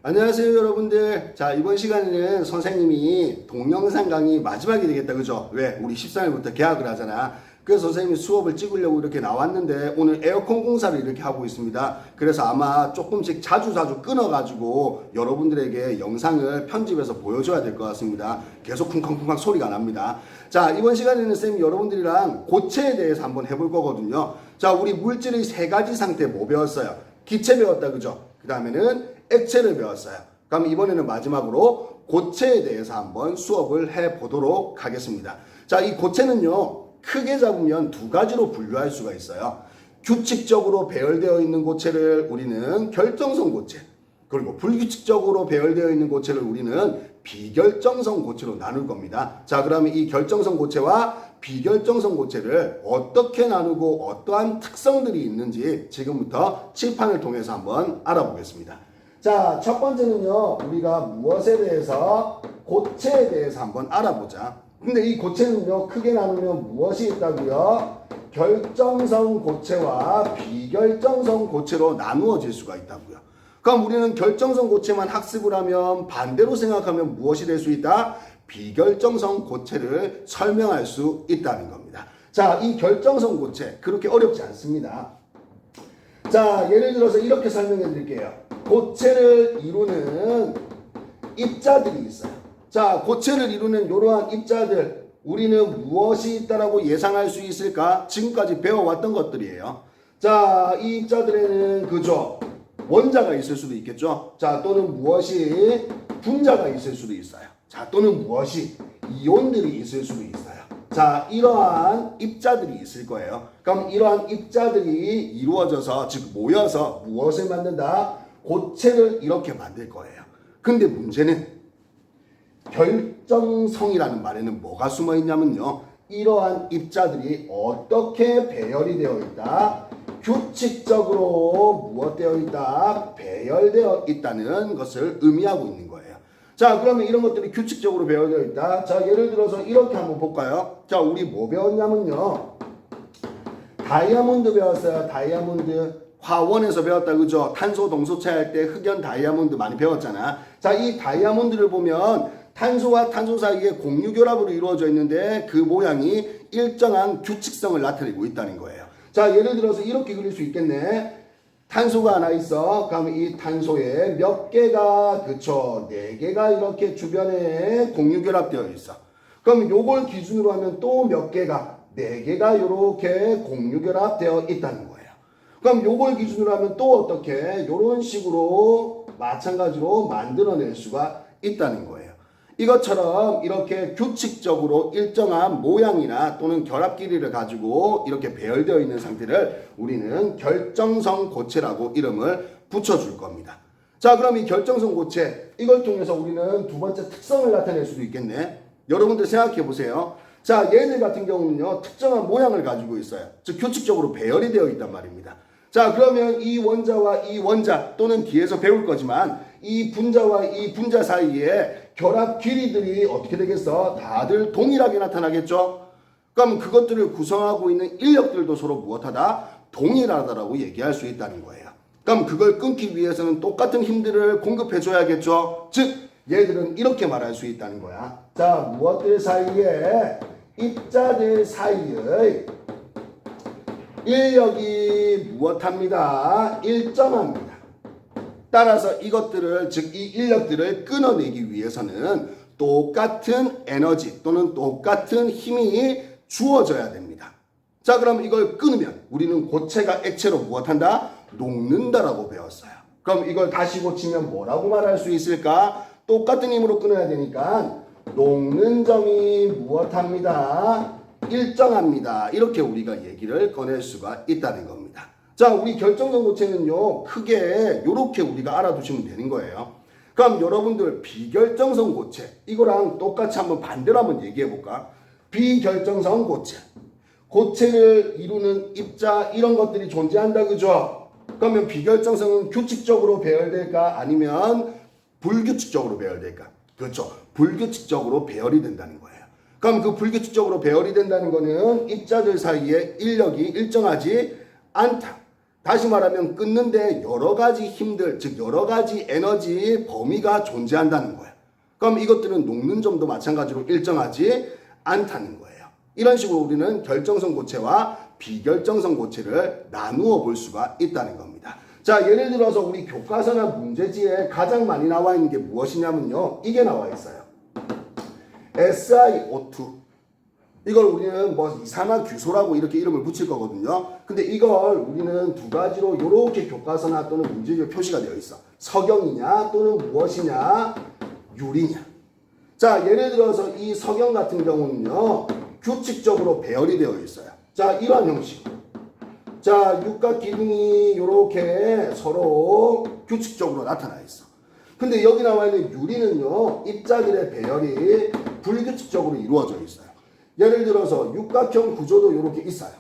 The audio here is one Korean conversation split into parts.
안녕하세요 여러분들. 자, 이번 시간에는 선생님이 동영상 강의 마지막이 되겠다, 그죠? 왜? 우리 13일부터 개학을 하잖아. 그래서 선생님이 수업을 찍으려고 이렇게 나왔는데 오늘 에어컨 공사를 이렇게 하고 있습니다. 그래서 아마 조금씩 자주 끊어가지고 여러분들에게 영상을 편집해서 보여줘야 될 것 같습니다. 계속 쿵쾅쿵쾅 소리가 납니다. 자, 이번 시간에는 쌤이 여러분들이랑 고체에 대해서 한번 해볼 거거든요. 자, 우리 물질의 세 가지 상태 뭐 배웠어요? 기체 배웠다, 그죠? 그 다음에는 액체를 배웠어요. 그럼 이번에는 마지막으로 고체에 대해서 한번 수업을 해보도록 하겠습니다. 자, 이 고체는요, 크게 잡으면 두 가지로 분류할 수가 있어요. 규칙적으로 배열되어 있는 고체를 우리는 결정성 고체, 그리고 불규칙적으로 배열되어 있는 고체를 우리는 비결정성 고체로 나눌 겁니다. 자, 그러면 이 결정성 고체와 비결정성 고체를 어떻게 나누고 어떠한 특성들이 있는지 지금부터 칠판을 통해서 한번 알아보겠습니다. 자, 첫 번째는요, 우리가 무엇에 대해서, 고체에 대해서 한번 알아보자. 근데 이 고체는요, 크게 나누면 무엇이 있다고요? 결정성 고체와 비결정성 고체로 나누어질 수가 있다고요. 그럼 우리는 결정성 고체만 학습을 하면, 반대로 생각하면 무엇이 될 수 있다? 비결정성 고체를 설명할 수 있다는 겁니다. 자, 이 결정성 고체 그렇게 어렵지 않습니다. 자, 예를 들어서 이렇게 설명해 드릴게요. 고체를 이루는 입자들이 있어요. 자, 고체를 이루는 이러한 입자들, 우리는 무엇이 있다라고 예상할 수 있을까? 지금까지 배워왔던 것들이에요. 자, 이 입자들에는 그죠? 원자가 있을 수도 있겠죠? 자, 또는 무엇이 분자가 있을 수도 있어요. 자, 또는 무엇이 이온들이 있을 수도 있어요. 자, 이러한 입자들이 있을 거예요. 그럼 이러한 입자들이 이루어져서, 즉 모여서 무엇을 만든다? 고체를 이렇게 만들 거예요. 근데 문제는 결정성이라는 말에는 뭐가 숨어 있냐면요, 이러한 입자들이 어떻게 배열이 되어 있다? 규칙적으로 무엇되어 있다? 배열되어 있다는 것을 의미하고 있는 거예요. 자, 그러면 이런 것들이 규칙적으로 배열되어 있다. 자, 예를 들어서 이렇게 한번 볼까요? 자, 우리 뭐 배웠냐면요, 다이아몬드 배웠어요. 다이아몬드. 화원에서 배웠다, 그죠? 탄소 동소체 할 때 흑연 다이아몬드 많이 배웠잖아. 자, 이 다이아몬드를 보면 탄소와 탄소 사이에 공유결합으로 이루어져 있는데 그 모양이 일정한 규칙성을 나타내고 있다는 거예요. 자, 예를 들어서 이렇게 그릴 수 있겠네. 탄소가 하나 있어. 그러면 이 탄소에 몇 개가, 그쵸? 4개가 이렇게 주변에 공유결합되어 있어. 그럼 요걸 기준으로 하면 또 몇 개가, 4개가 이렇게 공유결합되어 있다는 거예요. 그럼 요걸 기준으로 하면 또 어떻게? 요런 식으로 마찬가지로 만들어낼 수가 있다는 거예요. 이것처럼 이렇게 규칙적으로 일정한 모양이나 또는 결합 길이를 가지고 이렇게 배열되어 있는 상태를 우리는 결정성 고체라고 이름을 붙여줄 겁니다. 자, 그럼 이 결정성 고체, 이걸 통해서 우리는 두 번째 특성을 나타낼 수도 있겠네. 여러분들 생각해 보세요. 자, 얘들 같은 경우는요, 특정한 모양을 가지고 있어요. 즉 규칙적으로 배열이 되어 있단 말입니다. 자, 그러면 이 원자와 이 원자, 또는 뒤에서 배울 거지만 이 분자와 이 분자 사이에 결합 길이들이 어떻게 되겠어? 다들 동일하게 나타나겠죠? 그럼 그것들을 구성하고 있는 인력들도 서로 무엇하다? 동일하다라고 얘기할 수 있다는 거예요. 그럼 그걸 끊기 위해서는 똑같은 힘들을 공급해 줘야겠죠? 즉, 얘들은 이렇게 말할 수 있다는 거야. 자, 무엇들 사이에, 입자들 사이의 인력이 무엇합니다? 일정합니다. 따라서 이것들을, 즉 이 인력들을 끊어내기 위해서는 똑같은 에너지 또는 똑같은 힘이 주어져야 됩니다. 자, 그럼 이걸 끊으면 우리는 고체가 액체로 무엇한다? 녹는다라고 배웠어요. 그럼 이걸 다시 고치면 뭐라고 말할 수 있을까? 똑같은 힘으로 끊어야 되니까 녹는 점이 무엇합니다? 일정합니다. 이렇게 우리가 얘기를 꺼낼 수가 있다는 겁니다. 자, 우리 결정성 고체는요, 크게 이렇게 우리가 알아두시면 되는 거예요. 그럼 여러분들 비결정성 고체, 이거랑 똑같이 한번 반대로 한번 얘기해 볼까? 비결정성 고체, 고체를 이루는 입자, 이런 것들이 존재한다, 그죠? 그러면 비결정성은 규칙적으로 배열될까? 아니면 불규칙적으로 배열될까? 그렇죠. 불규칙적으로 배열이 된다는 거예요. 그럼 그 불규칙적으로 배열이 된다는 거는 입자들 사이에 인력이 일정하지 않다. 다시 말하면 끊는데 여러 가지 힘들, 즉 여러 가지 에너지 범위가 존재한다는 거야. 그럼 이것들은 녹는 점도 마찬가지로 일정하지 않다는 거예요. 이런 식으로 우리는 결정성 고체와 비결정성 고체를 나누어 볼 수가 있다는 겁니다. 자, 예를 들어서 우리 교과서나 문제지에 가장 많이 나와 있는 게 무엇이냐면요. 이게 나와 있어요. SiO2. 이걸 우리는 뭐 이산화규소라고 이렇게 이름을 붙일 거거든요. 근데 이걸 우리는 두 가지로 이렇게 교과서나 또는 문제지에 표시가 되어 있어. 석영이냐 또는 무엇이냐, 유리냐. 자, 예를 들어서 이 석영 같은 경우는요. 규칙적으로 배열이 되어 있어요. 자, 이러한 형식. 자, 육각 기둥이 이렇게 서로 규칙적으로 나타나 있어. 근데 여기 나와 있는 유리는요. 입자들의 배열이 불규칙적으로 이루어져 있어요. 예를 들어서 육각형 구조도 이렇게 있어요.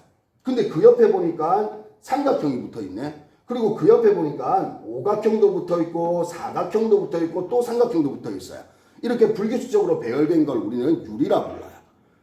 근데 그 옆에 보니까 삼각형이 붙어 있네. 그리고 그 옆에 보니까 오각형도 붙어 있고 사각형도 붙어 있고 또 삼각형도 붙어 있어요. 이렇게 불규칙적으로 배열된 걸 우리는 유리라 불러요.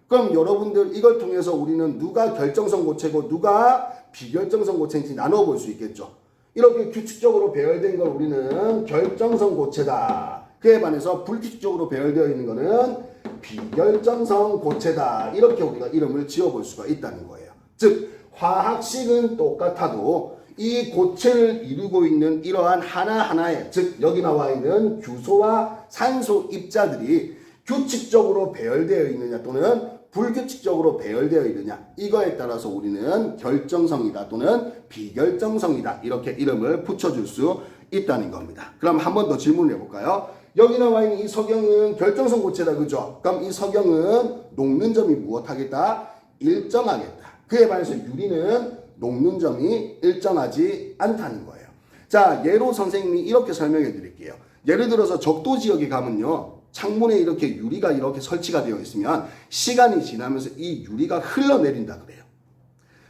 그럼 여러분들 이걸 통해서 우리는 누가 결정성 고체고 누가 비결정성 고체인지 나눠 볼 수 있겠죠. 이렇게 규칙적으로 배열된 걸 우리는 결정성 고체다. 그에 반해서 불규칙적으로 배열되어 있는 것은 비결정성 고체다. 이렇게 우리가 이름을 지어볼 수가 있다는 거예요. 즉 화학식은 똑같아도 이 고체를 이루고 있는 이러한 하나하나의, 즉 여기 나와 있는 규소와 산소 입자들이 규칙적으로 배열되어 있느냐 또는 불규칙적으로 배열되어 있느냐, 이거에 따라서 우리는 결정성이다 또는 비결정성이다 이렇게 이름을 붙여줄 수 있다는 겁니다. 그럼 한 번 더 질문을 해볼까요? 여기 나와 있는 이 석영은 결정성 고체다, 그죠? 그럼 이 석영은 녹는 점이 무엇하겠다? 일정하겠다. 그에 반해서 유리는 녹는 점이 일정하지 않다는 거예요. 자, 예로 선생님이 이렇게 설명해 드릴게요. 예를 들어서 적도 지역에 가면요. 창문에 이렇게 유리가 이렇게 설치가 되어 있으면 시간이 지나면서 이 유리가 흘러내린다 그래요.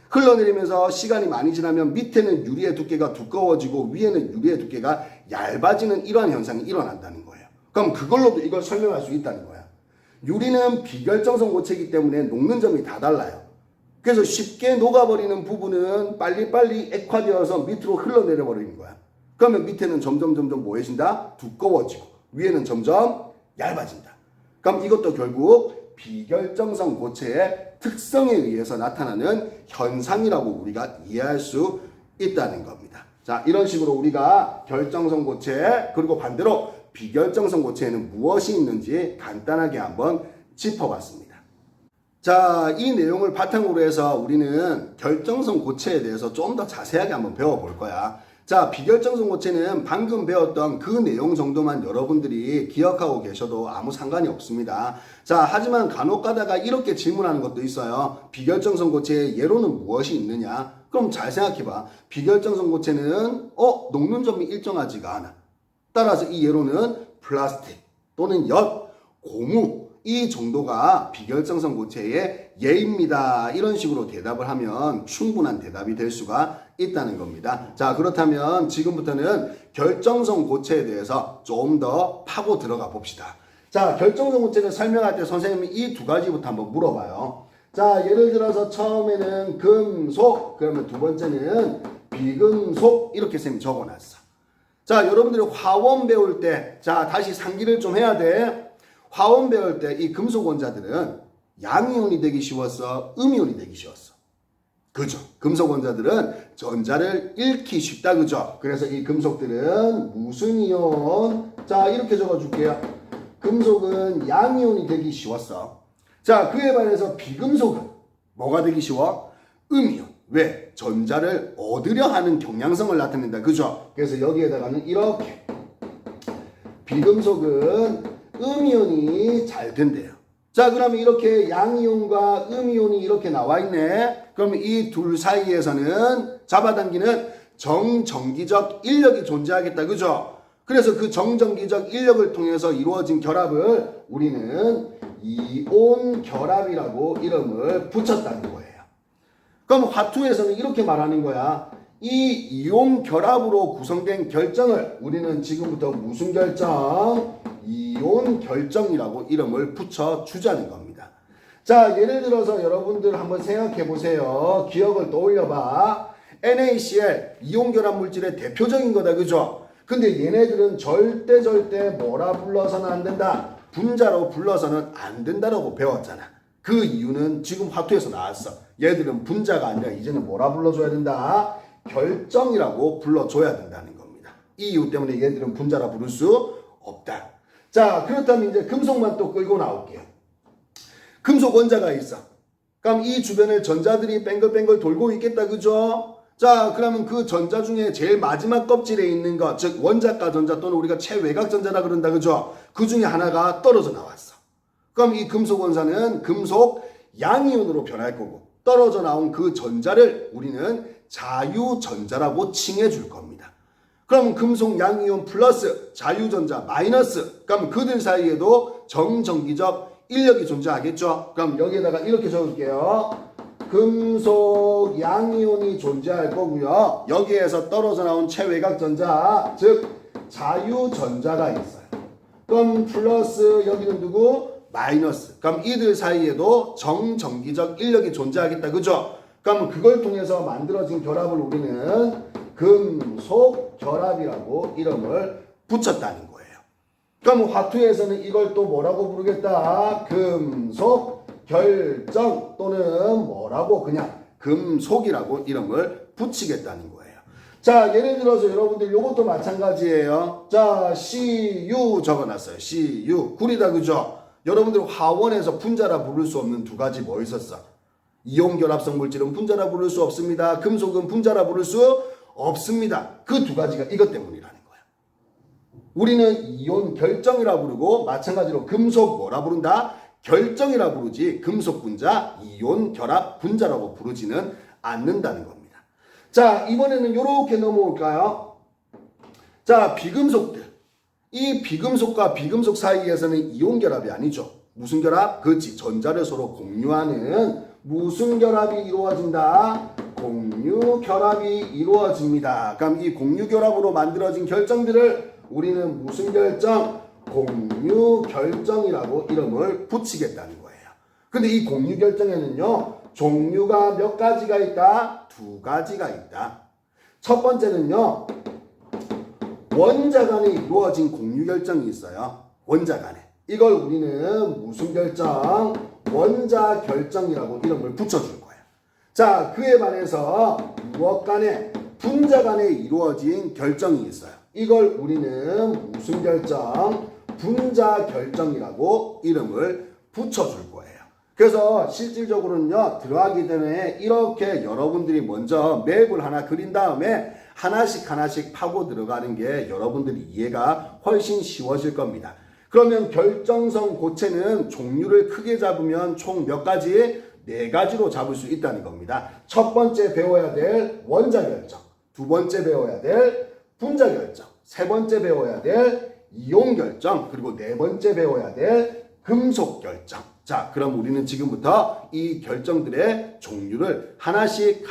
흘러내리면서 시간이 많이 지나면 밑에는 유리의 두께가 두꺼워지고 위에는 유리의 두께가 얇아지는 이러한 현상이 일어난다는 거예요. 그럼 그걸로도 이걸 설명할 수 있다는 거야. 유리는 비결정성 고체이기 때문에 녹는 점이 다 달라요. 그래서 쉽게 녹아버리는 부분은 빨리빨리 액화되어서 밑으로 흘러내려 버리는 거야. 그러면 밑에는 점점 뭐해진다? 두꺼워지고 위에는 점점 얇아진다. 그럼 이것도 결국 비결정성 고체의 특성에 의해서 나타나는 현상이라고 우리가 이해할 수 있다는 겁니다. 자, 이런 식으로 우리가 결정성 고체 그리고 반대로 비결정성 고체에는 무엇이 있는지 간단하게 한번 짚어봤습니다. 자, 이 내용을 바탕으로 해서 우리는 결정성 고체에 대해서 좀 더 자세하게 한번 배워볼 거야. 자, 비결정성 고체는 방금 배웠던 그 내용 정도만 여러분들이 기억하고 계셔도 아무 상관이 없습니다. 자, 하지만 간혹 가다가 이렇게 질문하는 것도 있어요. 비결정성 고체의 예로는 무엇이 있느냐? 그럼 잘 생각해봐. 비결정성 고체는 녹는 점이 일정하지가 않아. 따라서 이 예로는 플라스틱 또는 엿, 고무 이 정도가 비결정성 고체의 예입니다. 이런 식으로 대답을 하면 충분한 대답이 될 수가 있다는 겁니다. 자, 그렇다면 지금부터는 결정성 고체에 대해서 좀 더 파고 들어가 봅시다. 자, 결정성 고체를 설명할 때 선생님이 이 두 가지부터 한번 물어봐요. 자, 예를 들어서 처음에는 금속, 그러면 두 번째는 비금속 이렇게 쌤이 적어놨어. 자, 여러분들이 화원 배울 때, 자, 다시 상기를 좀 해야 돼. 화원 배울 때 이 금속 원자들은 양이온이 되기 쉬웠어? 음이온이 되기 쉬웠어? 그죠? 금속 원자들은 전자를 잃기 쉽다, 그죠? 그래서 이 금속들은 무슨 이온? 자, 이렇게 적어줄게요. 금속은 양이온이 되기 쉬웠어. 자, 그에 반해서 비금속은 뭐가 되기 쉬워? 음이온. 왜? 전자를 얻으려 하는 경향성을 나타낸다, 그죠? 그래서 여기에다가는 이렇게 비금속은 음이온이 잘 된대요. 자, 그러면 이렇게 양이온과 음이온이 이렇게 나와 있네. 그러면 이 둘 사이에서는 잡아당기는 정전기적 인력이 존재하겠다, 그죠? 그래서 그 정전기적 인력을 통해서 이루어진 결합을 우리는 이온 결합이라고 이름을 붙였다는 거예요. 그럼 화투에서는 이렇게 말하는 거야. 이 이온 결합으로 구성된 결정을 우리는 지금부터 무슨 결정? 이온 결정이라고 이름을 붙여주자는 겁니다. 자, 예를 들어서 여러분들 한번 생각해 보세요. 기억을 떠올려 봐. NaCl 이온결합 물질의 대표적인 거다. 그죠? 근데 얘네들은 절대 뭐라 불러서는 안 된다. 분자로 불러서는 안 된다라고 배웠잖아. 그 이유는 지금 화투에서 나왔어. 얘들은 분자가 아니라 이제는 뭐라 불러줘야 된다? 결정이라고 불러줘야 된다는 겁니다. 이 이유 때문에 얘들은 분자라 부를 수 없다. 자, 그렇다면 이제 금속만 또 끌고 나올게요. 금속 원자가 있어. 그럼 이 주변에 전자들이 뱅글뱅글 돌고 있겠다. 그죠? 자, 그러면 그 전자 중에 제일 마지막 껍질에 있는 것, 즉 원자가 전자 또는 우리가 최외곽 전자라 그런다. 그죠? 그 중에 하나가 떨어져 나왔어. 그럼 이 금속 원자는 금속 양이온으로 변할 거고, 떨어져 나온 그 전자를 우리는 자유전자라고 칭해 줄 겁니다. 그럼 금속 양이온 플러스 자유전자 마이너스, 그럼 그들 사이에도 정전기적 인력이 존재하겠죠. 그럼 여기에다가 이렇게 적을게요. 금속 양이온이 존재할 거고요. 여기에서 떨어져 나온 최외곽 전자, 즉 자유전자가 있어요. 그럼 플러스 여기는 누구? 마이너스. 그럼 이들 사이에도 정전기적 인력이 존재하겠다. 그죠? 그럼 그걸 통해서 만들어진 결합을 우리는 금속 결합이라고 이름을 붙였다는 거예요. 그럼 화투에서는 이걸 또 뭐라고 부르겠다? 금속 결정 또는 뭐라고 그냥 금속이라고 이름을 붙이겠다는 거예요. 자, 예를 들어서 여러분들 요것도 마찬가지예요. 자, CU 적어놨어요. CU. 구리다. 그죠? 여러분들 화원에서 분자라 부를 수 없는 두 가지 뭐 있었어? 이온결합성 물질은 분자라 부를 수 없습니다. 금속은 분자라 부를 수 없습니다. 그 두 가지가 이것 때문이라는 거야. 우리는 이온 결정이라 부르고 마찬가지로 금속 뭐라 부른다? 결정이라 부르지 금속 분자, 이온 결합 분자라고 부르지는 않는다는 겁니다. 자, 이번에는 이렇게 넘어올까요? 자, 비금속들. 이 비금속과 비금속 사이에서는 이온 결합이 아니죠. 무슨 결합? 그렇지. 전자를 서로 공유하는 무슨 결합이 이루어진다? 공유 결합이 이루어집니다. 그럼 이 공유 결합으로 만들어진 결정들을 우리는 무슨 결정? 공유 결정이라고 이름을 붙이겠다는 거예요. 근데 이 공유 결정에는요, 종류가 몇 가지가 있다? 두 가지가 있다. 첫 번째는요, 원자 간에 이루어진 공유 결정이 있어요. 원자 간에. 이걸 우리는 무슨 결정? 원자 결정이라고 이름을 붙여줄 거예요. 자, 그에 반해서 무엇 간에? 분자 간에 이루어진 결정이 있어요. 이걸 우리는 무슨 결정? 분자 결정이라고 이름을 붙여줄 거예요. 그래서 실질적으로는요, 들어가기 전에 이렇게 여러분들이 먼저 맵을 하나 그린 다음에 하나씩 파고 들어가는 게 여러분들이 이해가 훨씬 쉬워질 겁니다. 그러면 결정성 고체는 종류를 크게 잡으면 총 몇 가지? 4가지로 잡을 수 있다는 겁니다. 첫 번째 배워야 될 원자 결정, 두 번째 배워야 될 분자 결정, 세 번째 배워야 될 이온 결정, 그리고 네 번째 배워야 될 금속 결정. 자, 그럼 우리는 지금부터 이 결정들의 종류를 하나씩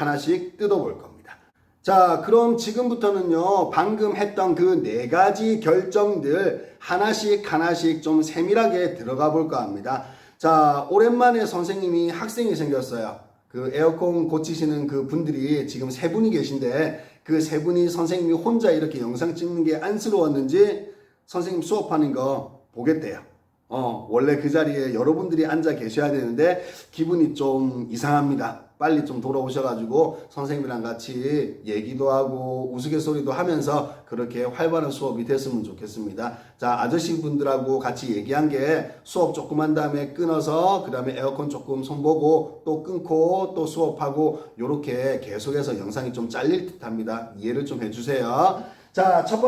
뜯어볼 겁니다. 자, 그럼 지금부터는요, 방금 했던 그 4가지 결정들 하나씩 좀 세밀하게 들어가 볼까 합니다. 자, 오랜만에 선생님이 학생이 생겼어요. 그 에어컨 고치시는 그 분들이 지금 3분이 계신데 그 3분이 선생님이 혼자 이렇게 영상 찍는 게 안쓰러웠는지 선생님 수업하는 거 보겠대요. 원래 그 자리에 여러분들이 앉아 계셔야 되는데 기분이 좀 이상합니다. 빨리 좀 돌아오셔가지고 선생님이랑 같이 얘기도 하고 우스갯소리도 하면서 그렇게 활발한 수업이 됐으면 좋겠습니다. 자, 아저씨 분들하고 같이 얘기한 게 수업 조금 한 다음에 끊어서 그 다음에 에어컨 조금 손보고 또 끊고 또 수업하고 요렇게 계속해서 영상이 좀 잘릴 듯 합니다. 이해를 좀 해주세요. 자, 첫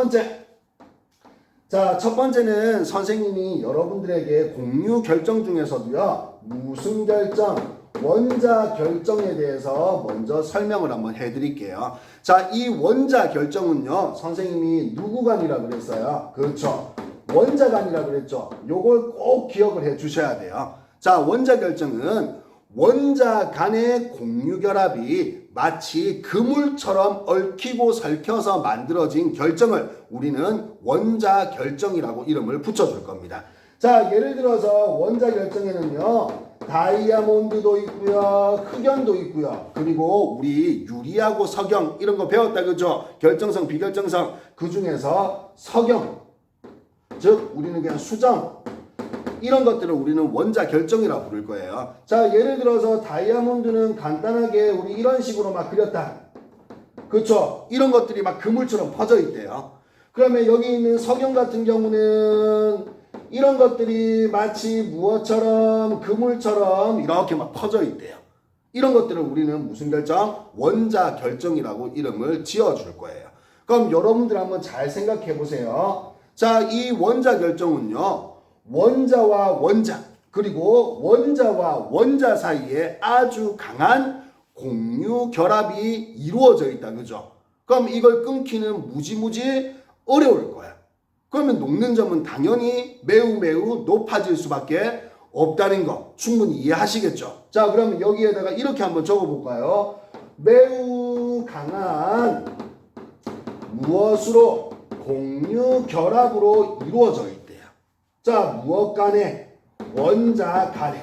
번째는 선생님이 여러분들에게 공유 결정 중에서도요, 무슨 결정? 원자 결정에 대해서 먼저 설명을 한번 해드릴게요. 자, 이 원자 결정은요, 선생님이 누구 간이라 그랬어요? 그렇죠. 원자 간이라 그랬죠. 요걸 꼭 기억을 해 주셔야 돼요. 자, 원자 결정은 원자 간의 공유 결합이 마치 그물처럼 얽히고 설켜서 만들어진 결정을 우리는 원자 결정이라고 이름을 붙여줄 겁니다. 자, 예를 들어서 원자 결정에는요, 다이아몬드도 있고요. 흑연도 있고요. 그리고 우리 유리하고 석영 이런 거 배웠다 그죠? 결정성, 비결정성. 그 중에서 석영, 즉 우리는 그냥 수정 이런 것들을 우리는 원자 결정이라고 부를 거예요. 자, 예를 들어서 다이아몬드는 간단하게 우리 이런 식으로 막 그렸다. 그렇죠? 이런 것들이 막 그물처럼 퍼져 있대요. 그러면 여기 있는 석영 같은 경우는 이런 것들이 마치 무엇처럼 그물처럼 이렇게 막 퍼져 있대요. 이런 것들을 우리는 무슨 결정? 원자 결정이라고 이름을 지어줄 거예요. 그럼 여러분들 한번 잘 생각해 보세요. 자, 이 원자 결정은요. 원자와 원자 그리고 원자와 원자 사이에 아주 강한 공유 결합이 이루어져 있다. 그죠? 그럼 이걸 끊기는 무지무지 어려울 거야. 그러면 녹는 점은 당연히 매우 높아질 수밖에 없다는 거 충분히 이해하시겠죠? 자, 그러면 여기에다가 이렇게 한번 적어볼까요? 매우 강한 무엇으로 공유 결합으로 이루어져 있대요. 자, 무엇 간에? 원자 간에.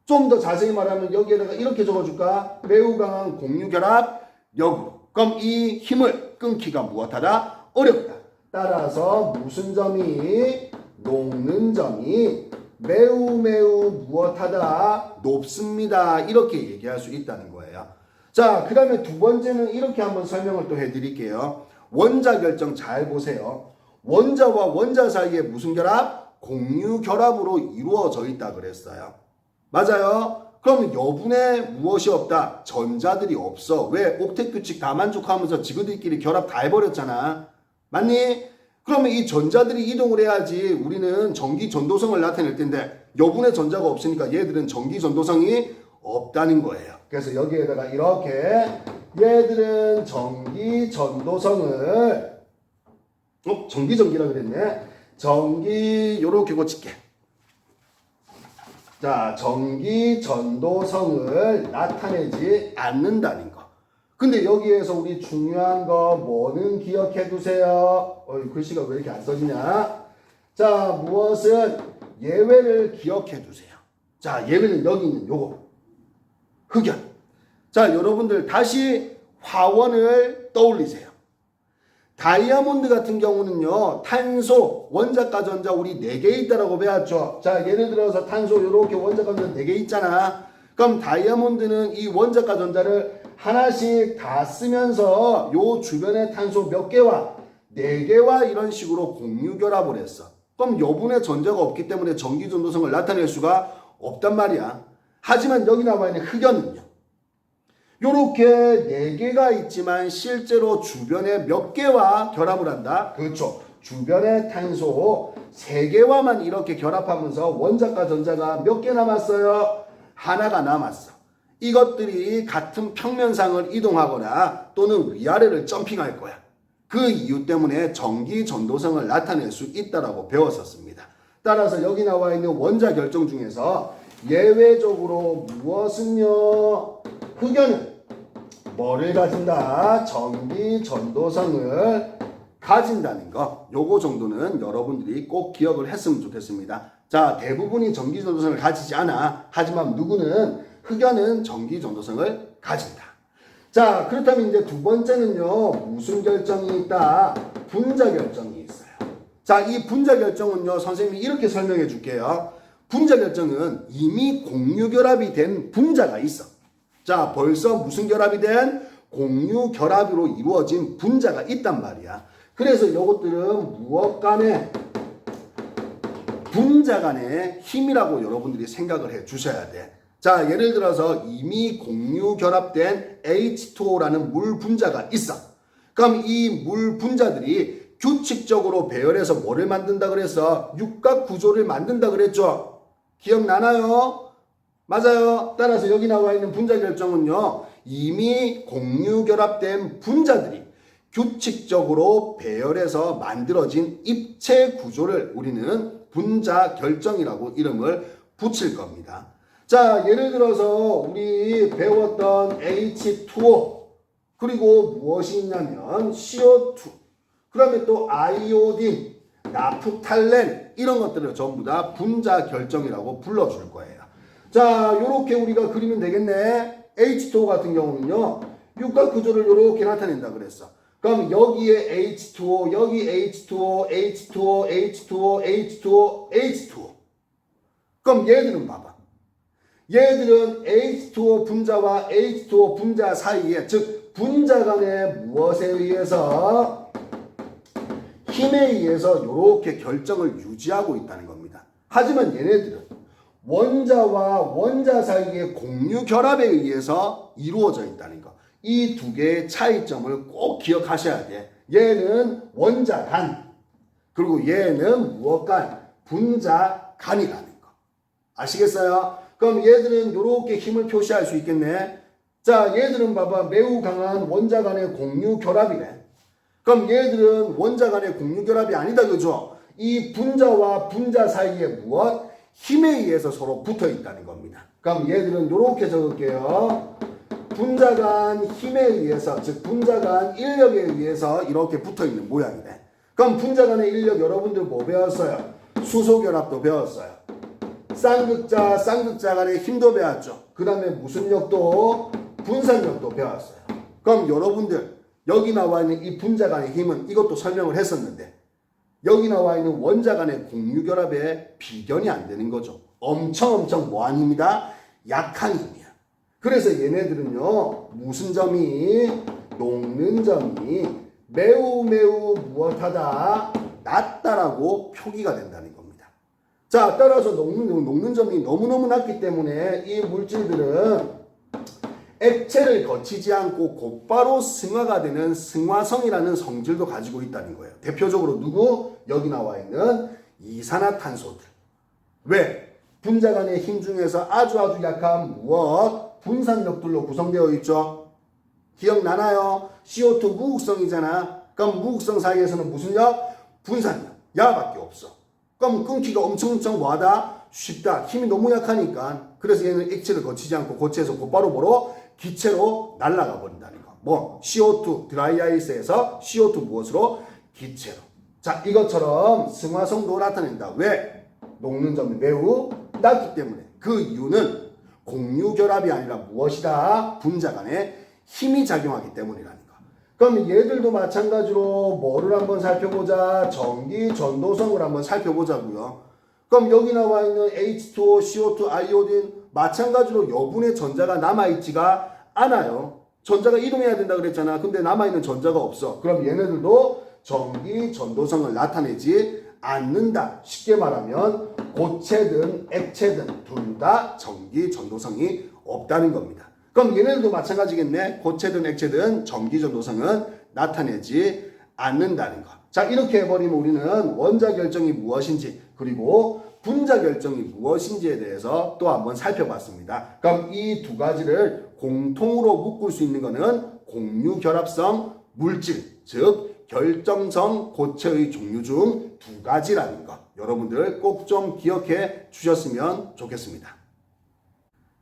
좀 더 자세히 말하면 여기에다가 이렇게 적어줄까? 매우 강한 공유 결합 역으로. 그럼 이 힘을 끊기가 무엇하다? 어렵다. 따라서 무슨 점이? 녹는 점이 매우 무엇하다? 높습니다. 이렇게 얘기할 수 있다는 거예요. 자, 그 다음에 두 번째는 이렇게 한번 설명을 또 해드릴게요. 원자 결정 잘 보세요. 원자와 원자 사이에 무슨 결합? 공유 결합으로 이루어져 있다 그랬어요. 맞아요? 그러면 여분에 무엇이 없다? 전자들이 없어. 왜? 옥텟 규칙 다 만족하면서 지그들끼리 결합 다 해버렸잖아. 맞니? 그러면 이 전자들이 이동을 해야지 우리는 전기 전도성을 나타낼 텐데 여분의 전자가 없으니까 얘들은 전기 전도성이 없다는 거예요. 그래서 여기에다가 이렇게 얘들은 전기 전도성을 전기라 그랬네. 전기 요렇게 고칠게. 자, 전기 전도성을 나타내지 않는다는 거. 근데 여기에서 우리 중요한 거 뭐는 기억해 두세요. 글씨가 왜 이렇게 안 써지냐? 자, 무엇은 예외를 기억해 두세요. 자, 예외는 여기 있는 요거. 흑연. 자, 여러분들 다시 화원을 떠올리세요. 다이아몬드 같은 경우는요, 탄소, 원자과 전자 우리 4개 있다라고 배웠죠. 자, 예를 들어서 탄소 이렇게 원자과 전자 4개 있잖아. 그럼 다이아몬드는 이 원자과 전자를 하나씩 다 쓰면서 요 주변의 탄소 몇 개와 4개와 이런 식으로 공유 결합을 했어. 그럼 여분의 전자가 없기 때문에 전기 전도성을 나타낼 수가 없단 말이야. 하지만 여기 나와 있는 흑연은요. 요렇게 4개가 있지만 실제로 주변에 몇 개와 결합을 한다? 그렇죠. 주변의 탄소 3개와만 이렇게 결합하면서 원자과 전자가 몇 개 남았어요? 하나가 남았어. 이것들이 같은 평면상을 이동하거나 또는 위아래를 점핑할 거야. 그 이유 때문에 전기 전도성을 나타낼 수 있다라고 배웠었습니다. 따라서 여기 나와 있는 원자 결정 중에서 예외적으로 무엇은요? 흑연은 뭐를 가진다? 전기 전도성을 가진다는 거. 요거 정도는 여러분들이 꼭 기억을 했으면 좋겠습니다. 자, 대부분이 전기 전도성을 가지지 않아. 하지만 누구는 흑연은 전기 전도성을 가진다. 자, 그렇다면 이제 두 번째는요. 무슨 결정이 있다? 분자 결정이 있어요. 자, 이 분자 결정은요. 선생님이 이렇게 설명해 줄게요. 분자 결정은 이미 공유 결합이 된 분자가 있어. 자, 벌써 무슨 결합이 된? 공유 결합으로 이루어진 분자가 있단 말이야. 그래서 이것들은 무엇 간에? 분자 간의 힘이라고 여러분들이 생각을 해 주셔야 돼. 자, 예를 들어서 이미 공유 결합된 H2O라는 물 분자가 있어. 그럼 이 물 분자들이 규칙적으로 배열해서 뭐를 만든다 그랬어? 육각 구조를 만든다 그랬죠? 기억나나요? 맞아요. 따라서 여기 나와 있는 분자 결정은요. 이미 공유 결합된 분자들이 규칙적으로 배열해서 만들어진 입체 구조를 우리는 분자 결정이라고 이름을 붙일 겁니다. 자, 예를 들어서 우리 배웠던 H2O 그리고 무엇이 있냐면 CO2 그 다음에 또 아이오딘, 나프탈렌 이런 것들을 전부 다 분자 결정이라고 불러줄 거예요. 자, 요렇게 우리가 그리면 되겠네. H2O 같은 경우는요, 육각 구조를 요렇게 나타낸다 그랬어. 그럼 여기에 H2O, 여기 H2O, H2O, H2O, H2O, H2O. 그럼 얘들은 봐봐. 얘들은 H2O 분자와 H2O 분자 사이에, 즉 분자 간의 무엇에 의해서, 힘에 의해서 이렇게 결정을 유지하고 있다는 겁니다. 하지만 얘네들은 원자와 원자 사이의 공유 결합에 의해서 이루어져 있다는 거. 이 두 개의 차이점을 꼭 기억하셔야 돼. 얘는 원자 간, 그리고 얘는 무엇 간? 분자 간이라는 거. 아시겠어요? 그럼 얘들은 이렇게 힘을 표시할 수 있겠네. 자, 얘들은 봐봐. 매우 강한 원자 간의 공유 결합이네. 그럼 얘들은 원자 간의 공유 결합이 아니다, 그죠? 이 분자와 분자 사이에 무엇? 힘에 의해서 서로 붙어 있다는 겁니다. 그럼 얘들은 이렇게 적을게요. 분자 간 힘에 의해서, 즉 분자 간 인력에 의해서 이렇게 붙어 있는 모양이네. 그럼 분자 간의 인력 여러분들 뭐 배웠어요? 수소 결합도 배웠어요. 쌍극자, 쌍극자 간의 힘도 배웠죠. 그 다음에 무슨力도? 분산력도 배웠어요. 그럼 여러분들 여기 나와 있는 이 분자 간의 힘은 이것도 설명을 했었는데, 여기 나와 있는 원자 간의 공유 결합에 비견이 안 되는 거죠. 엄청 뭐한 힘이다? 약한 힘이야. 그래서 얘네들은요, 무슨 점이? 녹는 점이 매우 무엇하다? 낮다라고 표기가 된다는 겁니다. 자, 따라서 녹는 점이 너무너무 낮기 때문에 이 물질들은 액체를 거치지 않고 곧바로 승화가 되는 승화성이라는 성질도 가지고 있다는 거예요. 대표적으로 누구? 여기 나와 있는 이산화탄소들. 왜? 분자 간의 힘 중에서 아주 약한 무엇? 분산력들로 구성되어 있죠. 기억나나요? CO2 무극성이잖아. 그럼 무극성 사이에서는 무슨 력? 분산력. 야밖에 없어. 그럼 끊기가 엄청 뭐하다? 쉽다. 힘이 너무 약하니까. 그래서 얘는 액체를 거치지 않고 고체에서 곧바로 뭐로? 기체로 날아가 버린다는 거. 뭐 CO2 드라이아이스에서 CO2 무엇으로? 기체로. 자, 이것처럼 승화성도 나타낸다. 왜? 녹는 점이 매우 낮기 때문에. 그 이유는 공유 결합이 아니라 무엇이다? 분자 간에 힘이 작용하기 때문이라는 거. 그럼 얘들도 마찬가지로 뭐를 한번 살펴보자. 전기 전도성을 한번 살펴보자고요. 그럼 여기 나와 있는 H2O, CO2, 아이오딘 마찬가지로 여분의 전자가 남아있지가 않아요. 전자가 이동해야 된다 그랬잖아. 근데 남아있는 전자가 없어. 그럼 얘네들도 전기 전도성을 나타내지 않는다. 쉽게 말하면 고체든 액체든 둘 다 전기 전도성이 없다는 겁니다. 그럼 얘네들도 마찬가지겠네. 고체든 액체든 전기 전도성은 나타내지 않는다는 거. 자, 이렇게 해버리면 우리는 원자 결정이 무엇인지, 그리고 분자 결정이 무엇인지에 대해서 또 한번 살펴봤습니다. 그럼 이 두 가지를 공통으로 묶을 수 있는 것은 공유 결합성 물질, 즉 결정성 고체의 종류 중 두 가지라는 것. 여러분들 꼭 좀 기억해 주셨으면 좋겠습니다.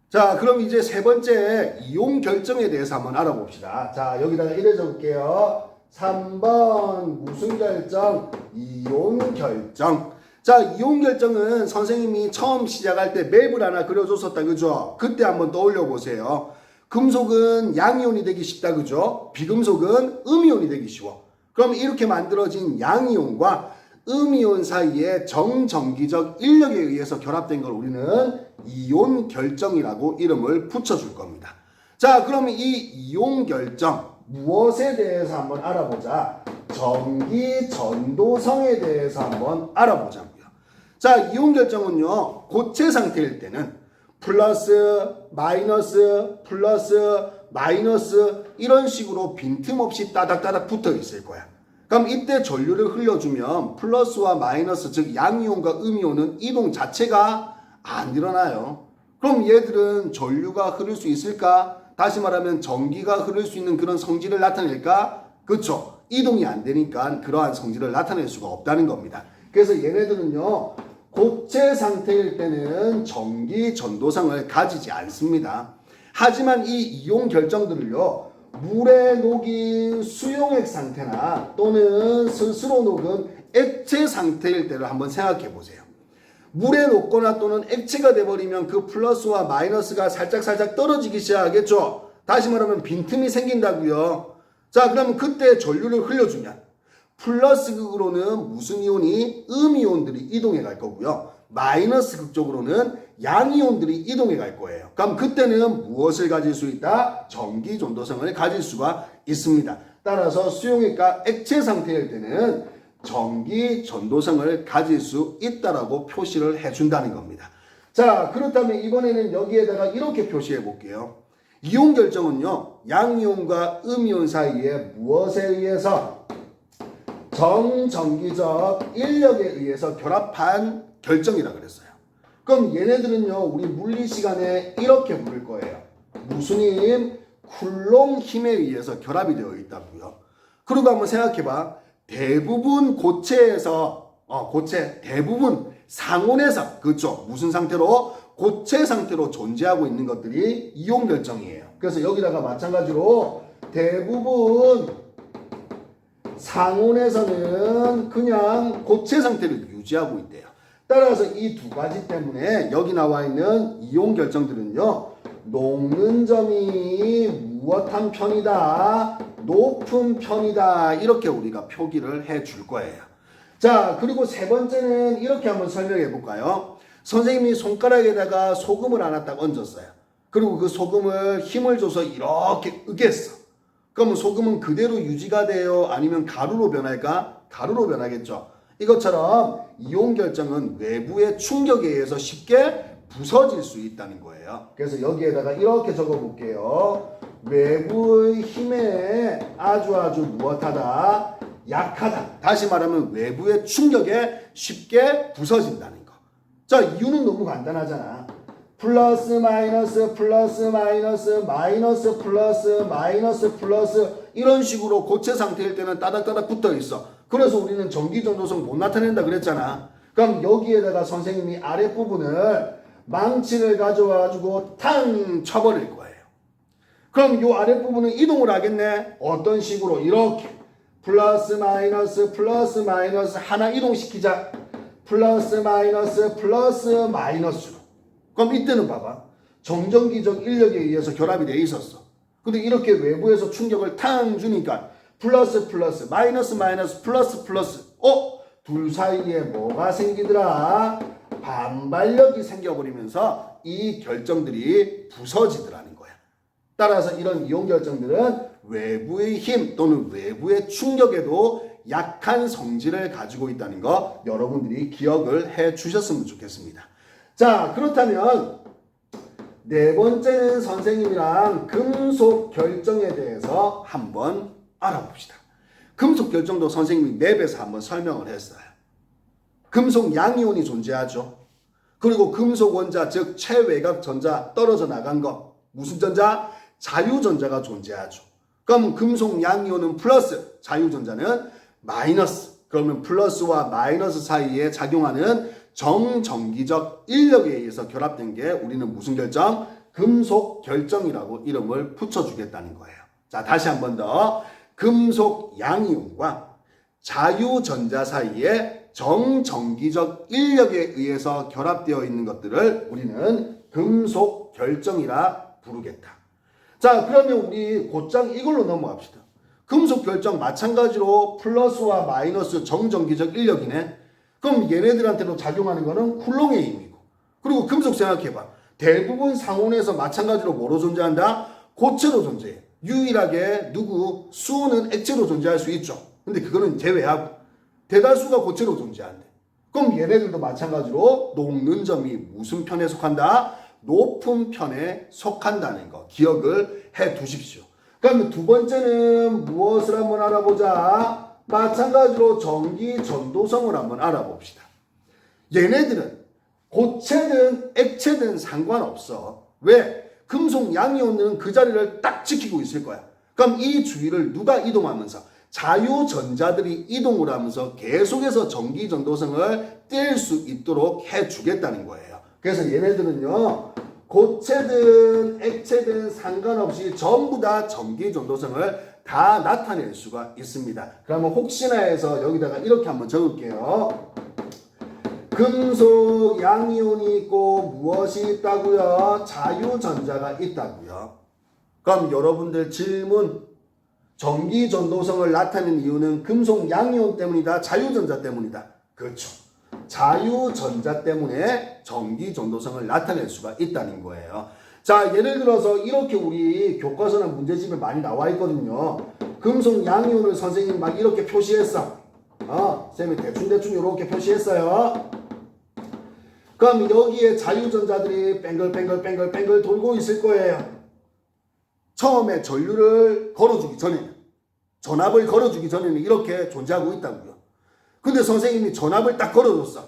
자, 그럼 이제 세 번째 이온 결정에 대해서 한번 알아봅시다. 자, 여기다가 이래 적을게요. 3번 무슨 결정? 이온 결정. 자, 이온 결정은 선생님이 처음 시작할 때 맵을 하나 그려줬었다, 그죠? 그때 한번 떠올려 보세요. 금속은 양이온이 되기 쉽다, 그죠? 비금속은 음이온이 되기 쉬워. 그럼 이렇게 만들어진 양이온과 음이온 사이에 정전기적 인력에 의해서 결합된 걸 우리는 이온 결정이라고 이름을 붙여줄 겁니다. 자, 그러면 이 이온 결정 무엇에 대해서 한번 알아보자. 전기 전도성에 대해서 한번 알아보자고요. 자, 이온 결정은요, 고체 상태일 때는 플러스 마이너스 이런 식으로 빈틈없이 따닥따닥 붙어 있을 거야. 그럼 이때 전류를 흘려주면 플러스와 마이너스, 즉 양이온과 음이온은 이동 자체가 안 일어나요. 그럼 얘들은 전류가 흐를 수 있을까? 다시 말하면 전기가 흐를 수 있는 그런 성질을 나타낼까? 그렇죠. 이동이 안 되니까 그러한 성질을 나타낼 수가 없다는 겁니다. 그래서 얘네들은요, 고체 상태일 때는 전기 전도성을 가지지 않습니다. 하지만 이 이온 결정들을요, 물에 녹인 수용액 상태나 또는 스스로 녹은 액체 상태일 때를 한번 생각해 보세요. 물에 녹거나 또는 액체가 돼버리면 그 플러스와 마이너스가 살짝 떨어지기 시작하겠죠. 다시 말하면 빈틈이 생긴다고요. 자, 그러면 그때 전류를 흘려주면 플러스 극으로는 무슨 이온이? 음이온들이 이동해 갈 거고요. 마이너스 극 쪽으로는 양이온들이 이동해 갈 거예요. 그럼 그때는 무엇을 가질 수 있다? 전기 전도성을 가질 수가 있습니다. 따라서 수용액과 액체 상태일 때는 전기 전도성을 가질 수 있다라고 표시를 해준다는 겁니다. 자, 그렇다면 이번에는 여기에다가 이렇게 표시해 볼게요. 이온 결정은요, 양이온과 음이온 사이에 무엇에 의해서? 정전기적 인력에 의해서 결합한 결정이라 그랬어요. 그럼 얘네들은요, 우리 물리 시간에 이렇게 부를 거예요. 무슨 힘? 쿨롱 힘에 의해서 결합이 되어 있다고요. 그리고 한번 생각해봐. 대부분 고체에서 대부분 상온에서, 그렇죠? 무슨 상태로? 고체 상태로 존재하고 있는 것들이 이온 결정이에요. 그래서 여기다가 마찬가지로 대부분 상온에서는 그냥 고체 상태를 유지하고 있대요. 따라서 이 두 가지 때문에 여기 나와 있는 이온 결정들은요, 녹는 점이 무엇한 편이다? 높은 편이다. 이렇게 우리가 표기를 해 줄 거예요. 자, 그리고 세 번째는 이렇게 한번 설명해 볼까요? 선생님이 손가락에다가 소금을 하나 딱 얹었어요. 그리고 그 소금을 힘을 줘서 이렇게 으겠어. 그러면 소금은 그대로 유지가 돼요? 아니면 가루로 변할까? 가루로 변하겠죠. 이것처럼 이온 결정은 외부의 충격에 의해서 쉽게 부서질 수 있다는 거예요. 그래서 여기에다가 이렇게 적어 볼게요. 외부의 힘에 아주 무엇하다? 약하다. 다시 말하면 외부의 충격에 쉽게 부서진다는 거. 자, 이유는 너무 간단하잖아. 플러스 마이너스 플러스 마이너스 마이너스 플러스 마이너스 플러스 이런 식으로 고체 상태일 때는 따닥따닥 붙어 있어. 그래서 우리는 전기 전도성 못 나타낸다 그랬잖아. 그럼 여기에다가 선생님이 아랫부분을 망치를 가져와가지고 탕 쳐버릴 거예요. 그럼 이 아랫부분은 이동을 하겠네. 어떤 식으로? 이렇게 플러스 마이너스 하나 이동시키자. 플러스 마이너스 마이너스로. 그럼 이때는 봐봐. 정전기적 인력에 의해서 결합이 돼 있었어. 근데 이렇게 외부에서 충격을 탕 주니까 플러스 마이너스 플러스 둘 사이에 뭐가 생기더라? 반발력이 생겨버리면서 이 결정들이 부서지더라는 거야. 따라서 이런 이온 결정들은 외부의 힘 또는 외부의 충격에도 약한 성질을 가지고 있다는 거 여러분들이 기억을 해 주셨으면 좋겠습니다. 자, 그렇다면 네 번째는 선생님이랑 금속 결정에 대해서 한번 알아봅시다. 금속 결정도 선생님이 맵에서 한번 설명을 했어요. 금속 양이온이 존재하죠. 그리고 금속 원자, 즉 최외곽 전자 떨어져 나간 거, 무슨 전자? 자유전자가 존재하죠. 그럼 금속 양이온은 플러스, 자유전자는 마이너스. 그러면 플러스와 마이너스 사이에 작용하는 정전기적 인력에 의해서 결합된 게 우리는 무슨 결정? 금속 결정이라고 이름을 붙여주겠다는 거예요. 자, 다시 한 번 더. 금속 양이온과 자유전자 사이에 정전기적 인력에 의해서 결합되어 있는 것들을 우리는 금속 결정이라 부르겠다. 자, 그러면 우리 곧장 이걸로 넘어갑시다. 금속 결정 마찬가지로 플러스와 마이너스 정전기적 인력이네. 그럼 얘네들한테도 작용하는 거는 쿨롱의 힘이고. 그리고 금속 생각해봐. 대부분 상온에서 마찬가지로 뭐로 존재한다? 고체로 존재해. 유일하게 수는 액체로 존재할 수 있죠. 근데 그거는 제외하고 대다수가 고체로 존재한대. 그럼 얘네들도 마찬가지로 녹는 점이 무슨 편에 속한다? 높은 편에 속한다는 거 기억을 해 두십시오. 그럼 두 번째는 무엇을 한번 알아보자. 마찬가지로 전기 전도성을 한번 알아봅시다. 얘네들은 고체든 액체든 상관없어. 왜? 금속 양이온은 그 자리를 딱 지키고 있을 거야. 그럼 이 주위를 누가 이동하면서? 자유전자들이 이동을 하면서 계속해서 전기 전도성을 뗄 수 있도록 해주겠다는 거예요. 그래서 얘네들은요, 고체든 액체든 상관없이 전부 다 전기 전도성을 다 나타낼 수가 있습니다. 그러면 혹시나 해서 여기다가 이렇게 한번 적을게요. 금속 양이온이 있고 무엇이 있다고요? 자유전자가 있다고요. 그럼 여러분들 질문. 전기 전도성을 나타내는 이유는 금속 양이온 때문이다. 자유전자 때문이다. 그렇죠. 자유전자 때문에 전기 전도성을 나타낼 수가 있다는 거예요. 자, 예를 들어서 이렇게 우리 교과서나 문제집에 많이 나와 있거든요. 금속 양이온을 선생님이 막 이렇게 표시했어. 선생님이 대충 이렇게 표시했어요. 그럼 여기에 자유전자들이 뱅글뱅글 돌고 있을 거예요. 처음에 전류를 걸어주기 전에는, 전압을 걸어주기 전에는 이렇게 존재하고 있다고요. 근데 선생님이 전압을 딱 걸어줬어.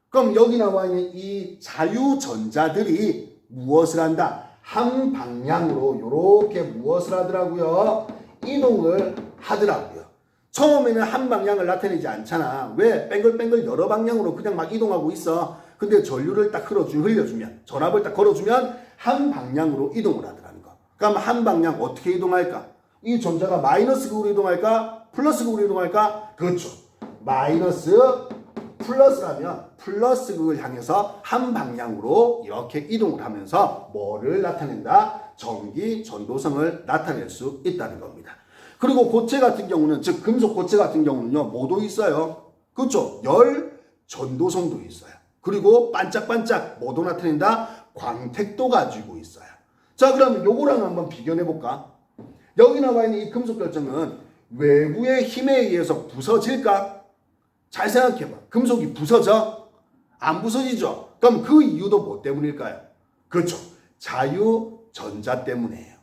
그럼 여기 나와 있는 이 자유전자들이 무엇을 한다? 한 방향으로 이렇게 무엇을 하더라고요? 이동을 하더라고요. 처음에는 한 방향을 나타내지 않잖아. 왜? 뱅글뱅글 여러 방향으로 그냥 막 이동하고 있어. 근데 전류를 딱 흘려주면, 전압을 딱 걸어주면 한 방향으로 이동을 하더라는 거. 그럼 한 방향 어떻게 이동할까? 이 전자가 마이너스 극으로 이동할까? 플러스 극으로 이동할까? 그렇죠. 마이너스 플러스라면 플러스 극을 향해서 한 방향으로 이렇게 이동을 하면서 뭐를 나타낸다? 전기 전도성을 나타낼 수 있다는 겁니다. 그리고 고체 같은 경우는, 즉 금속 고체 같은 경우는요, 뭐도 있어요? 그렇죠. 열 전도성도 있어요. 그리고 반짝반짝 뭐도 나타낸다? 광택도 가지고 있어요. 자, 그러면 요거랑 한번 비교해 볼까? 여기 나와 있는 이 금속 결정은 외부의 힘에 의해서 부서질까? 잘 생각해봐. 금속이 부서져? 안 부서지죠? 그럼 그 이유도 뭐 때문일까요? 그렇죠. 자유전자 때문이에요.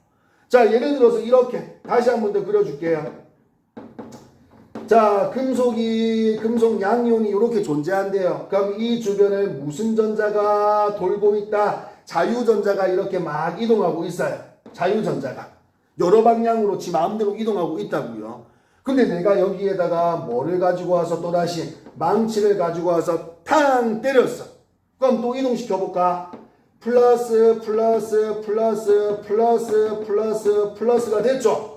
자, 예를 들어서 이렇게 다시 한 번 더 그려줄게요. 자, 금속 양이온이 이렇게 존재한대요. 그럼 이 주변에 무슨 전자가 돌고 있다? 자유전자가 이렇게 막 이동하고 있어요. 자유전자가 여러 방향으로 지 마음대로 이동하고 있다고요. 근데 내가 여기에다가 뭐를 가지고 와서 또다시 망치를 가지고 와서 탕 때렸어. 그럼 또 이동시켜 볼까? 플러스가 됐죠.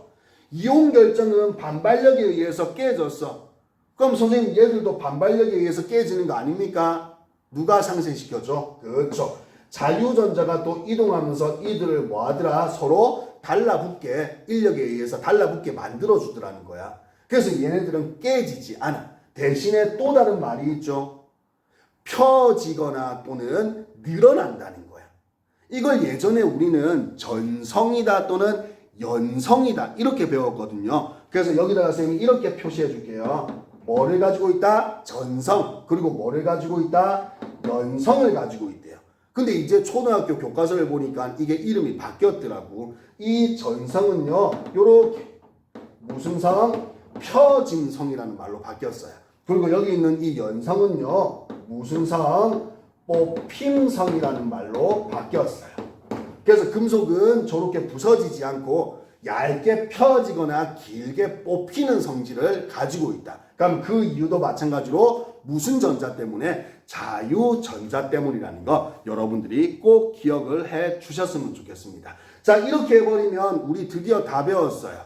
이온 결정은 반발력에 의해서 깨졌어. 그럼 선생님, 얘들도 반발력에 의해서 깨지는 거 아닙니까? 누가 상쇄시켜줘? 그렇죠. 자유전자가 또 이동하면서 이들을 뭐하더라? 서로 달라붙게, 인력에 의해서 달라붙게 만들어주더라는 거야. 그래서 얘네들은 깨지지 않아. 대신에 또 다른 말이 있죠. 펴지거나 또는 늘어난다는 거야. 이걸 예전에 우리는 전성이다 또는 연성이다 이렇게 배웠거든요. 그래서 여기다가 선생님이 이렇게 표시해 줄게요. 뭐를 가지고 있다? 전성. 그리고 뭐를 가지고 있다? 연성을 가지고 있대요. 근데 이제 초등학교 교과서를 보니까 이게 이름이 바뀌었더라고. 이 전성은요, 요렇게 무슨 성? 펴짐성이라는 말로 바뀌었어요. 그리고 여기 있는 이 연성은요, 무슨 성? 뽑힘성이라는 말로 바뀌었어요. 그래서 금속은 저렇게 부서지지 않고 얇게 펴지거나 길게 뽑히는 성질을 가지고 있다. 그럼 그 이유도 마찬가지로 무슨 전자 때문에? 자유전자 때문이라는 거 여러분들이 꼭 기억을 해 주셨으면 좋겠습니다. 자, 이렇게 해버리면 우리 드디어 다 배웠어요.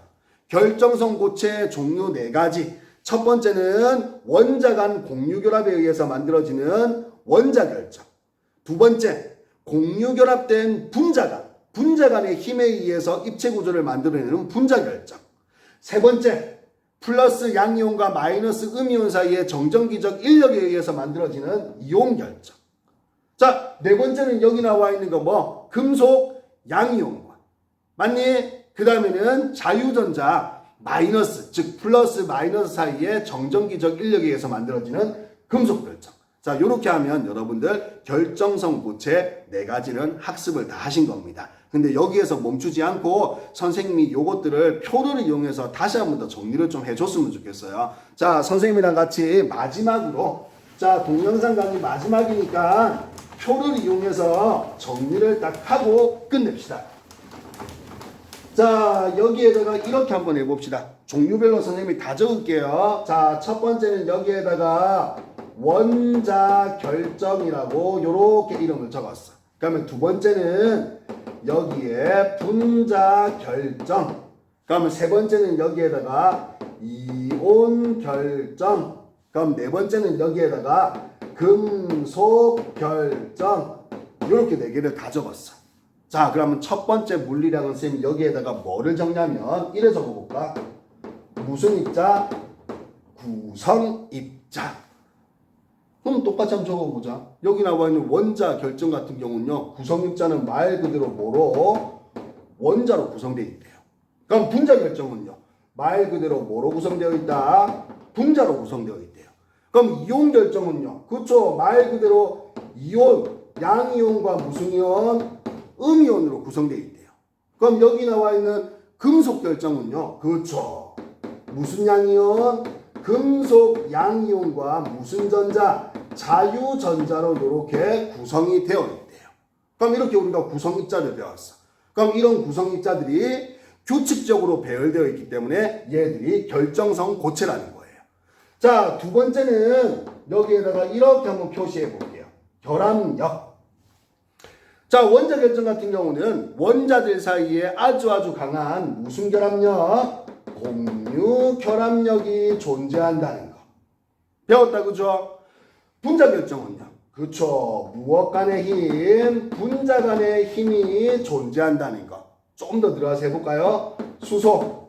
결정성 고체 종류 4가지. 첫 번째는 원자 간 공유결합에 의해서 만들어지는 원자결정. 두 번째, 공유결합된 분자간. 분자간의 힘에 의해서 입체구조를 만들어내는 분자결정. 세 번째, 플러스 양이온과 마이너스 음이온 사이의 정전기적 인력에 의해서 만들어지는 이온결정. 자, 네 번째는 여기 나와 있는 거 뭐? 금속 양이온과. 맞니? 그 다음에는 자유전자 마이너스, 즉 플러스 마이너스 사이의 정전기적 인력에 의해서 만들어지는 금속결정. 자, 이렇게 하면 여러분들 결정성 고체 4가지는 학습을 다 하신 겁니다. 근데 여기에서 멈추지 않고 선생님이 요것들을 표를 이용해서 다시 한 번 더 정리를 좀 해줬으면 좋겠어요. 자, 선생님이랑 같이 마지막으로, 자, 동영상 강의 마지막이니까 표를 이용해서 정리를 딱 하고 끝냅시다. 자, 여기에다가 이렇게 한번 해봅시다. 종류별로 선생님이 다 적을게요. 자, 첫 번째는 여기에다가 원자 결정이라고 요렇게 이름을 적었어. 그러면 두 번째는 여기에 분자 결정. 그러면 세 번째는 여기에다가 이온 결정. 그럼 네 번째는 여기에다가 금속 결정. 이렇게 네 개를 다 적었어. 자, 그러면 첫 번째 물리량은 쌤이 여기에다가 뭐를 적냐면 이래 적어볼까? 무슨 입자? 구성 입자. 그럼 똑같이 한번 적어보자. 여기 나와 있는 원자 결정 같은 경우는요, 구성 입자는 말 그대로 뭐로? 원자로 구성되어 있대요. 그럼 분자 결정은요, 말 그대로 뭐로 구성되어 있다? 분자로 구성되어 있대요. 그럼 이온 결정은요, 그쵸? 말 그대로 이온, 양이온과 무슨 이온? 음이온으로 구성되어 있대요. 그럼 여기 나와 있는 금속 결정은요, 그쵸? 무슨 양이온? 금속 양이온과 무슨 전자? 자유전자로 이렇게 구성이 되어 있대요. 그럼 이렇게 우리가 구성입자를 배웠어. 그럼 이런 구성입자들이 규칙적으로 배열되어 있기 때문에 얘들이 결정성 고체라는 거예요. 자, 두 번째는 여기에다가 이렇게 한번 표시해 볼게요. 결합력. 자, 원자 결정 같은 경우는 원자들 사이에 아주 강한 무슨 결합력? 공유 결합력이 존재한다는 거. 배웠다, 그죠? 분자 결정은요? 그쵸. 무엇 간의 힘? 분자 간의 힘이 존재한다는 거. 좀 더 들어가서 해볼까요? 수소,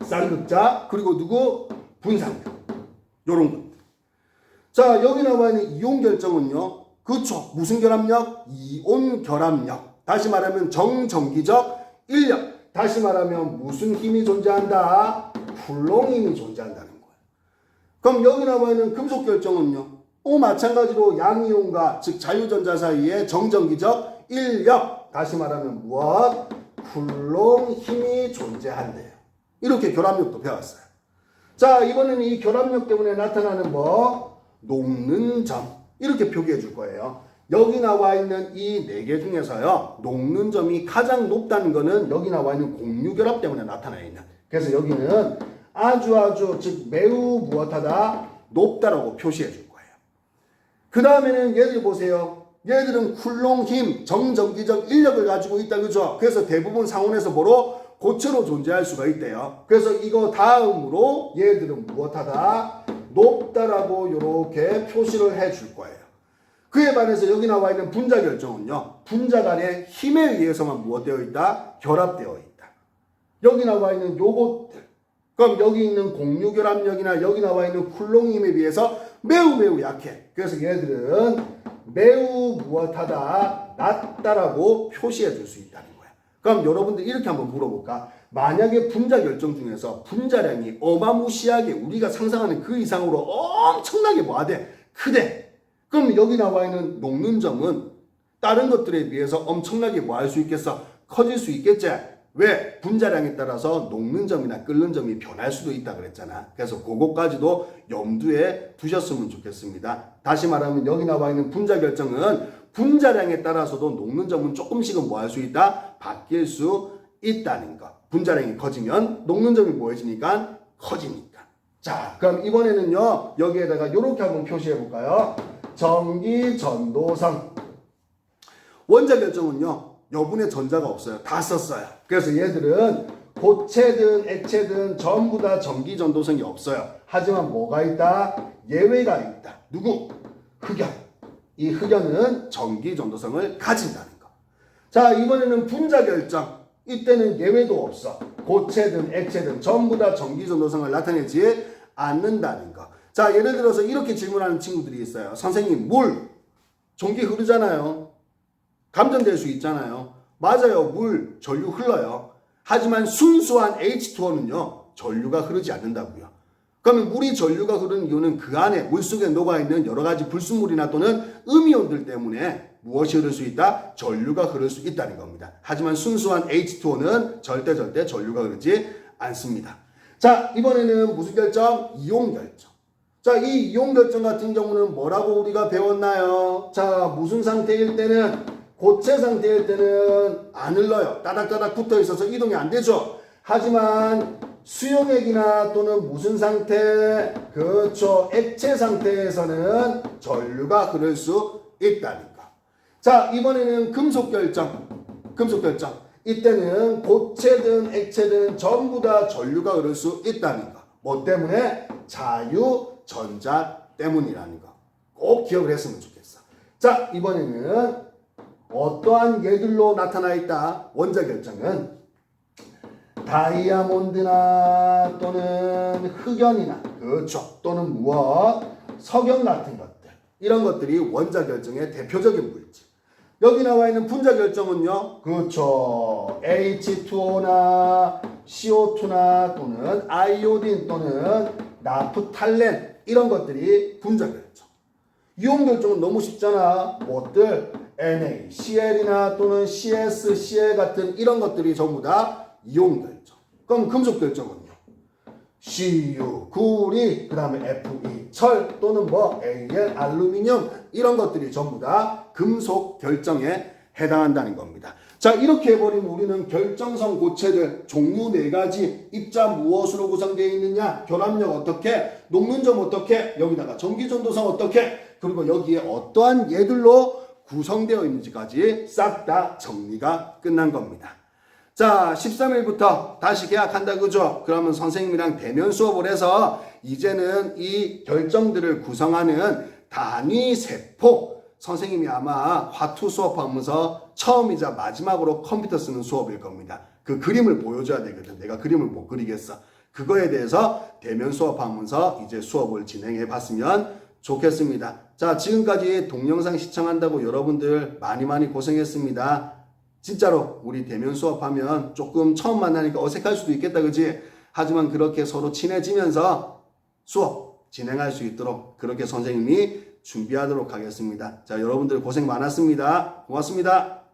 쌍극자, 그리고 누구? 분상극. 요런 것. 자, 여기 나와 있는 이온 결정은요? 그쵸. 무슨 결합력? 이온 결합력. 다시 말하면 정전기적 인력. 다시 말하면 무슨 힘이 존재한다? 쿨롱 힘이 존재한다는 거예요. 그럼 여기 나와 있는 금속 결정은요? 마찬가지로 양이온과 즉 자유전자 사이에 정전기적 인력. 다시 말하면 무엇? 쿨롱 힘이 존재한대요. 이렇게 결합력도 배웠어요. 자, 이번에는 이 결합력 때문에 나타나는 뭐? 녹는 점. 이렇게 표기해 줄 거예요. 여기 나와 있는 이 네 개 중에서요, 녹는 점이 가장 높다는 거는 여기 나와 있는 공유결합 때문에 나타나 있는. 그래서 여기는 아주 즉 매우 무엇하다? 높다라고 표시해 줄 거예요. 그 다음에는 얘들 보세요. 얘들은 쿨롱 힘, 정전기적 인력을 가지고 있다, 그죠? 그래서 대부분 상온에서 뭐로? 고체로 존재할 수가 있대요. 그래서 이거 다음으로 얘들은 무엇하다? 높다라고 이렇게 표시를 해 줄 거예요. 그에 반해서 여기 나와 있는 분자 결정은요, 분자 간의 힘에 의해서만 무엇되어 있다? 결합되어 있다. 여기 나와 있는 요것들, 그럼 여기 있는 공유 결합력이나 여기 나와 있는 쿨롱 힘에 비해서 매우 약해. 그래서 얘들은 매우 무엇하다? 낮다라고 표시해 줄 수 있다는 거야. 그럼 여러분들 이렇게 한번 물어볼까? 만약에 분자 결정 중에서 분자량이 어마무시하게 우리가 상상하는 그 이상으로 엄청나게 뭐하대? 크대. 그럼 여기 나와 있는 녹는 점은 다른 것들에 비해서 엄청나게 뭐 할 수 있겠어? 커질 수 있겠지? 왜? 분자량에 따라서 녹는 점이나 끓는 점이 변할 수도 있다 그랬잖아. 그래서 그것까지도 염두에 두셨으면 좋겠습니다. 다시 말하면 여기 나와 있는 분자 결정은 분자량에 따라서도 녹는 점은 조금씩은 뭐 할 수 있다? 바뀔 수 있다는 거. 분자량이 커지면 녹는 점이 뭐해지니까? 커지니까. 자, 그럼 이번에는요, 여기에다가 이렇게 한번 표시해 볼까요? 전기 전도성. 원자 결정은요, 여분의 전자가 없어요. 다 썼어요. 그래서 얘들은 고체든 액체든 전부 다 전기 전도성이 없어요. 하지만 뭐가 있다? 예외가 있다. 누구? 흑연. 이 흑연은 전기 전도성을 가진다는 거. 자, 이번에는 분자 결정. 이때는 예외도 없어. 고체든 액체든 전부 다 전기 전도성을 나타내지 않는다는 거. 자, 예를 들어서 이렇게 질문하는 친구들이 있어요. 선생님, 물, 전기 흐르잖아요. 감전될 수 있잖아요. 맞아요. 물, 전류 흘러요. 하지만 순수한 H2O는요, 전류가 흐르지 않는다고요. 그러면 물이 전류가 흐르는 이유는 그 안에 물속에 녹아있는 여러 가지 불순물이나 또는 음이온들 때문에 무엇이 흐를 수 있다? 전류가 흐를 수 있다는 겁니다. 하지만 순수한 H2O는 절대 전류가 흐르지 않습니다. 자, 이번에는 무슨 결정? 이온 결정. 자, 이 이온 결정 같은 경우는 뭐라고 우리가 배웠나요? 자, 무슨 상태일 때는? 고체 상태일 때는 안 흘러요. 따닥따닥 붙어 있어서 이동이 안 되죠. 하지만 수용액이나 또는 무슨 상태? 그렇죠. 액체 상태에서는 전류가 흐를 수 있다는 거. 자, 이번에는 금속 결정. 금속 결정. 이때는 고체든 액체든 전부 다 전류가 흐를 수 있다는 거. 뭐 때문에? 자유전자 때문이라는 거. 꼭 기억을 했으면 좋겠어. 자, 이번에는 어떠한 예들로 나타나 있다. 원자 결정은 다이아몬드나 또는 흑연이나 그렇죠. 또는 무엇? 석영 같은 것들. 이런 것들이 원자 결정의 대표적인 물질. 여기 나와 있는 분자 결정은요. 그렇죠. H2O나 CO2나 또는 아이오딘 또는 나프탈렌 이런 것들이 분자 결정. 이온 결정은 너무 쉽잖아. 뭐들? NaCl이나 또는 CS, Cl 같은 이런 것들이 전부 다 이온 결정. 그럼 금속 결정은요? Cu, 구리, 그 다음에 Fe, 철 또는 뭐 Al, 알루미늄 이런 것들이 전부 다 금속 결정에 해당한다는 겁니다. 자, 이렇게 해버리면 우리는 결정성 고체들 종류 4가지 입자 무엇으로 구성되어 있느냐, 결합력 어떻게, 녹는점 어떻게, 여기다가 전기전도성 어떻게, 그리고 여기에 어떠한 예들로 구성되어 있는지까지 싹 다 정리가 끝난 겁니다. 자, 13일부터 다시 개학한다 그죠? 그러면 선생님이랑 대면 수업을 해서 이제는 이 결정들을 구성하는 단위세포, 선생님이 아마 화투 수업하면서 처음이자 마지막으로 컴퓨터 쓰는 수업일 겁니다. 그 그림을 보여줘야 되거든. 내가 그림을 못 그리겠어. 그거에 대해서 대면 수업하면서 이제 수업을 진행해 봤으면 좋겠습니다. 자, 지금까지 동영상 시청한다고 여러분들 많이 고생했습니다. 진짜로 우리 대면 수업하면 조금 처음 만나니까 어색할 수도 있겠다 그지? 하지만 그렇게 서로 친해지면서 수업 진행할 수 있도록 그렇게 선생님이 준비하도록 하겠습니다. 자, 여러분들 고생 많았습니다. 고맙습니다.